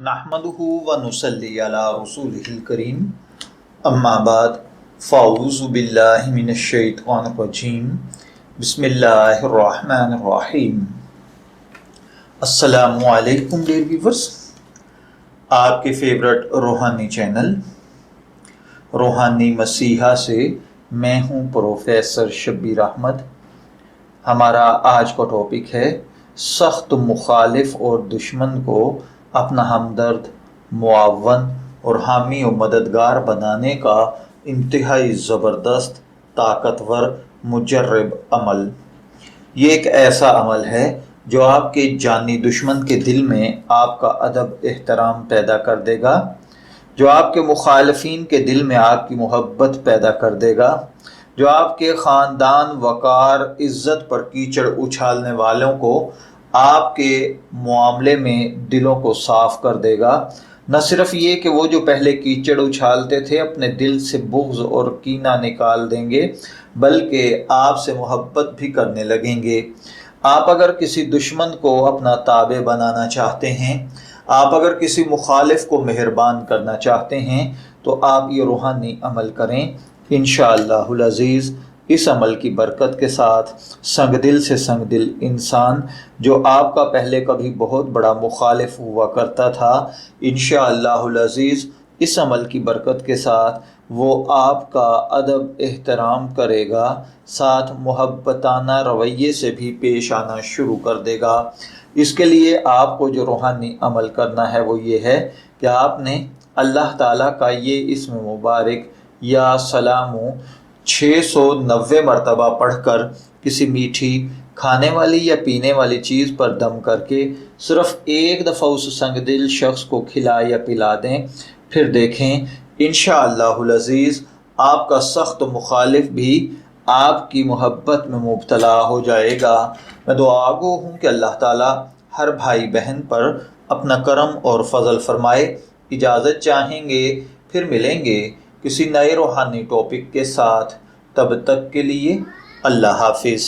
नहमदुहु व नुसल्ली अला रसूलिहिल करीम अम्मा बाद फ़अऊज़ु बिल्लाहि मिनश शैतानिर रजीम बिस्मिल्लाहिर रहमानिर रहीम। अस्सलामु अलैकुम डियर व्यूअर्स, आपके फेवरेट रूहानी चैनल रूहानी मसीहा से मैं हूं प्रोफेसर शब्बीर अहमद। हमारा आज का टॉपिक है सख्त मुखालिफ और दुश्मन को अपना हमदर्द, मुआवन और हामी और मददगार बनाने का इंतहाई ज़बरदस्त, ताकतवर, मुजर्रब अमल। ये एक ऐसा अमल है जो आपके जानी दुश्मन के दिल में आपका अदब एहतराम पैदा कर देगा, जो आपके मुखालफीन के दिल में आपकी मोहब्बत पैदा कर देगा, जो आपके ख़ानदान, वक़ार, इज़्ज़त पर कीचड़ उछालने वालों को आपके मामले में दिलों को साफ़ कर देगा। न सिर्फ ये कि वो जो पहले कीचड़ उछालते थे अपने दिल से बुग़्ज़ और कीना निकाल देंगे, बल्कि आपसे मोहब्बत भी करने लगेंगे। आप अगर किसी दुश्मन को अपना ताबे बनाना चाहते हैं, आप अगर किसी मुखालिफ को मेहरबान करना चाहते हैं, तो आप ये रूहानी अमल करें। इंशाअल्लाहुल अज़ीज़ इस अमल की बरकत के साथ संगदिल से संगदिल इंसान जो आपका पहले कभी बहुत बड़ा मुखालिफ हुआ करता था, इंशाअल्लाहुल अज़ीज़ इस अमल की बरकत के साथ वो आपका अदब एहतराम करेगा, साथ मोहब्बताना रवैये से भी पेश आना शुरू कर देगा। इसके लिए आपको जो रूहानी अमल करना है वो ये है कि आपने अल्लाह ताला का ये इस्म मुबारक या सलामु 690 मरतबा पढ़कर किसी मीठी खाने वाली या पीने वाली चीज़ पर दम करके सिर्फ़ एक दफ़ा उस संगदिल शख्स को खिला या पिला दें। फिर देखें इंशाअल्लाहुल अज़ीज़ आपका सख्त मुखालिफ भी आपकी मोहब्बत में मुब्तला हो जाएगा। मैं दुआगो हूँ कि अल्लाह ताला हर भाई बहन पर अपना करम और फजल फरमाए। इजाज़त चाहेंगे, फिर मिलेंगे किसी नए रूहानी टॉपिक के साथ। तब तक के लिए अल्लाह हाफिज़।